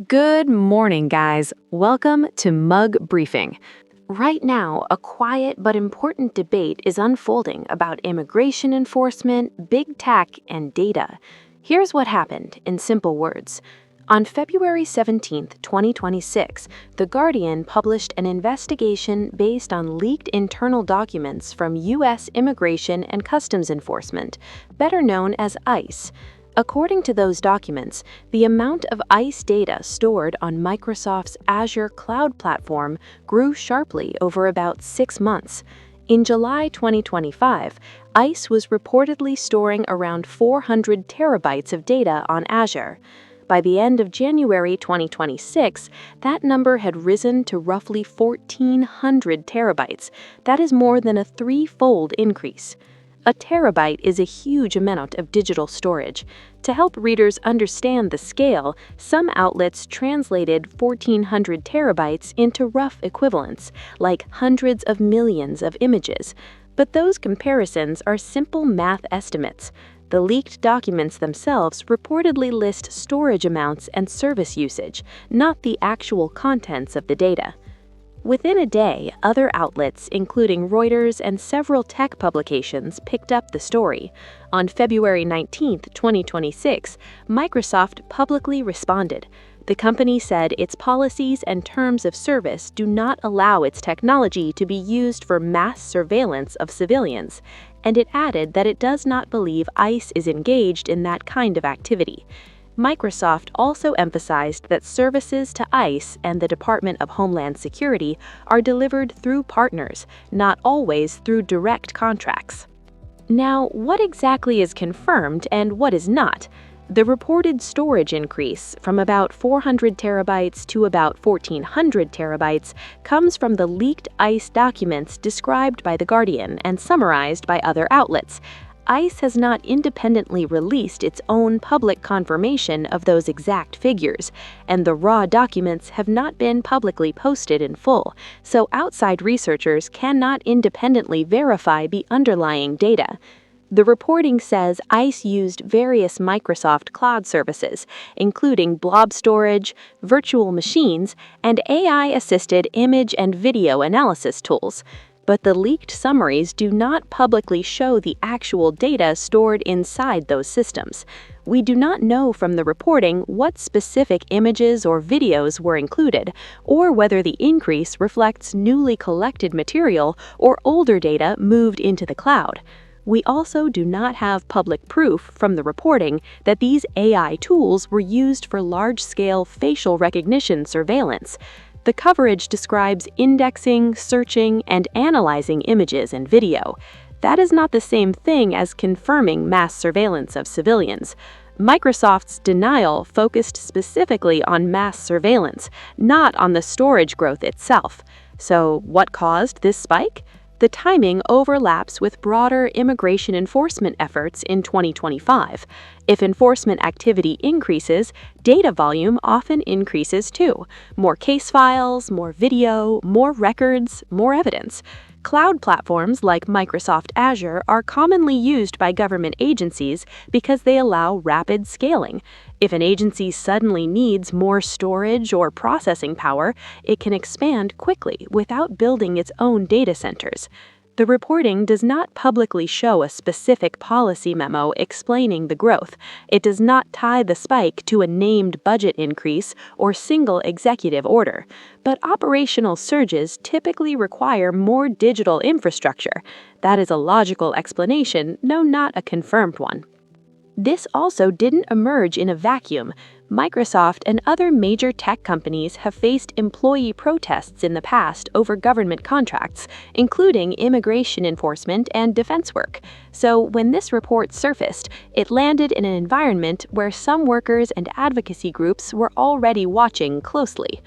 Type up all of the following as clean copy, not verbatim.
Good morning, guys. Welcome to Mug Briefing. Right now, a quiet but important debate is unfolding about immigration enforcement, big tech, and data. Here's what happened in simple words. On February 17, 2026, The Guardian published an investigation based on leaked internal documents from U.S. Immigration and Customs Enforcement, better known as ICE. According to those documents, the amount of ICE data stored on Microsoft's Azure cloud platform grew sharply over about 6 months. In July 2025, ICE was reportedly storing around 400 terabytes of data on Azure. By the end of January 2026, that number had risen to roughly 1,400 terabytes. That is more than a threefold increase. A terabyte is a huge amount of digital storage. To help readers understand the scale, some outlets translated 1,400 terabytes into rough equivalents, like hundreds of millions of images. But those comparisons are simple math estimates. The leaked documents themselves reportedly list storage amounts and service usage, not the actual contents of the data. Within a day, other outlets, including Reuters and several tech publications, picked up the story. On February 19, 2026, Microsoft publicly responded. The company said its policies and terms of service do not allow its technology to be used for mass surveillance of civilians, and it added that it does not believe ICE is engaged in that kind of activity. Microsoft also emphasized that services to ICE and the Department of Homeland Security are delivered through partners, not always through direct contracts. Now, what exactly is confirmed and what is not? The reported storage increase from about 400 terabytes to about 1,400 terabytes comes from the leaked ICE documents described by The Guardian and summarized by other outlets. ICE has not independently released its own public confirmation of those exact figures, and the raw documents have not been publicly posted in full, so outside researchers cannot independently verify the underlying data. The reporting says ICE used various Microsoft cloud services, including blob storage, virtual machines, and AI-assisted image and video analysis tools. But the leaked summaries do not publicly show the actual data stored inside those systems. We do not know from the reporting what specific images or videos were included, or whether the increase reflects newly collected material or older data moved into the cloud. We also do not have public proof from the reporting that these AI tools were used for large-scale facial recognition surveillance. The coverage describes indexing, searching, and analyzing images and video. That is not the same thing as confirming mass surveillance of civilians. Microsoft's denial focused specifically on mass surveillance, not on the storage growth itself. So, what caused this spike? The timing overlaps with broader immigration enforcement efforts in 2025. If enforcement activity increases, data volume often increases too. More case files, more video, more records, more evidence. Cloud platforms like Microsoft Azure are commonly used by government agencies because they allow rapid scaling. If an agency suddenly needs more storage or processing power, it can expand quickly without building its own data centers. The reporting does not publicly show a specific policy memo explaining the growth. It does not tie the spike to a named budget increase or single executive order. But operational surges typically require more digital infrastructure. That is a logical explanation, though not a confirmed one. This also didn't emerge in a vacuum. Microsoft and other major tech companies have faced employee protests in the past over government contracts, including immigration enforcement and defense work. So when this report surfaced, it landed in an environment where some workers and advocacy groups were already watching closely.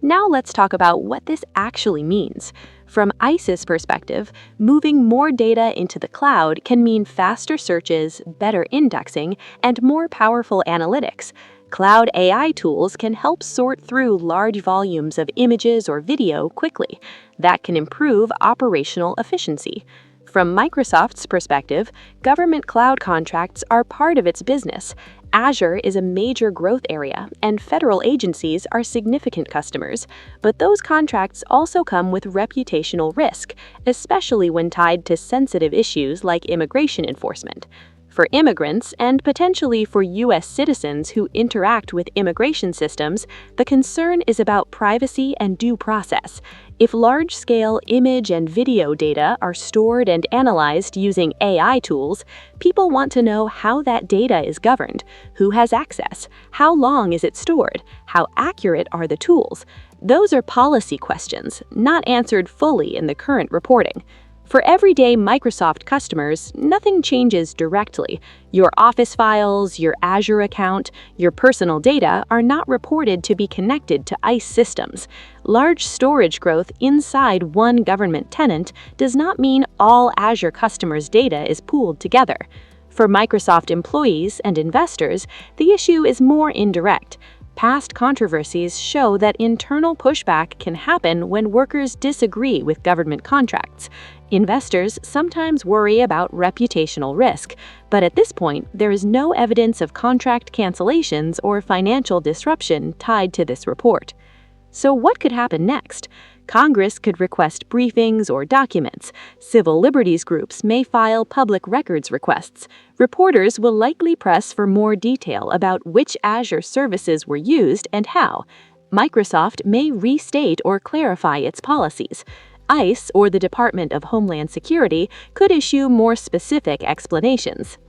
Now let's talk about what this actually means. From ICE's perspective, moving more data into the cloud can mean faster searches, better indexing, and more powerful analytics. Cloud AI tools can help sort through large volumes of images or video quickly. That can improve operational efficiency. From Microsoft's perspective, government cloud contracts are part of its business. Azure is a major growth area, and federal agencies are significant customers, but those contracts also come with reputational risk, especially when tied to sensitive issues like immigration enforcement. For immigrants and potentially for U.S. citizens who interact with immigration systems, the concern is about privacy and due process. If large-scale image and video data are stored and analyzed using AI tools, people want to know how that data is governed, who has access, how long is it stored, how accurate are the tools. Those are policy questions, not answered fully in the current reporting. For everyday Microsoft customers, nothing changes directly. Your Office files, your Azure account, your personal data are not reported to be connected to ICE systems. Large storage growth inside one government tenant does not mean all Azure customers' data is pooled together. For Microsoft employees and investors, the issue is more indirect. Past controversies show that internal pushback can happen when workers disagree with government contracts. Investors sometimes worry about reputational risk, but at this point, there is no evidence of contract cancellations or financial disruption tied to this report. So what could happen next? Congress could request briefings or documents. Civil liberties groups may file public records requests. Reporters will likely press for more detail about which Azure services were used and how. Microsoft may restate or clarify its policies. ICE, or the Department of Homeland Security, could issue more specific explanations.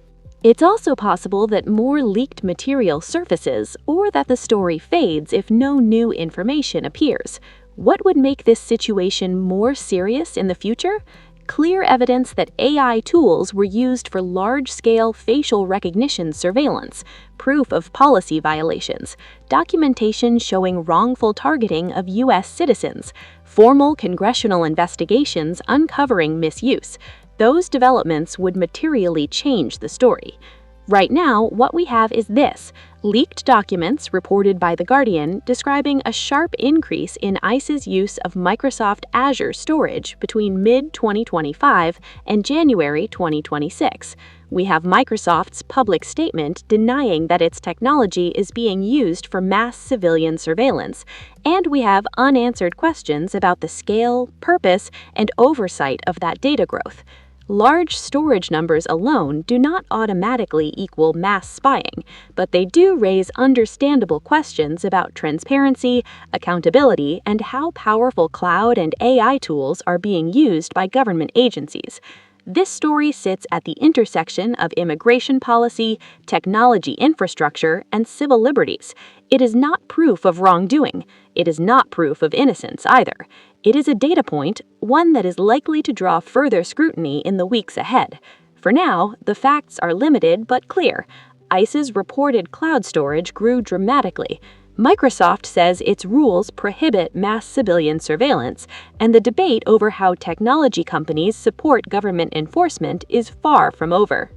It's also possible that more leaked material surfaces or that the story fades if no new information appears. What would make this situation more serious in the future? Clear evidence that AI tools were used for large-scale facial recognition surveillance, proof of policy violations, documentation showing wrongful targeting of U.S. citizens, formal congressional investigations uncovering misuse. Those developments would materially change the story. Right now, what we have is this: leaked documents reported by The Guardian describing a sharp increase in ICE's use of Microsoft Azure storage between mid-2025 and January 2026. We have Microsoft's public statement denying that its technology is being used for mass civilian surveillance, and we have unanswered questions about the scale, purpose, and oversight of that data growth. Large storage numbers alone do not automatically equal mass spying, but they do raise understandable questions about transparency, accountability, and how powerful cloud and AI tools are being used by government agencies. This story sits at the intersection of immigration policy, technology infrastructure, and civil liberties. It is not proof of wrongdoing. It is not proof of innocence either. It is a data point, one that is likely to draw further scrutiny in the weeks ahead. For now, the facts are limited but clear. ICE's reported cloud storage grew dramatically. Microsoft says its rules prohibit mass civilian surveillance, and the debate over how technology companies support government enforcement is far from over.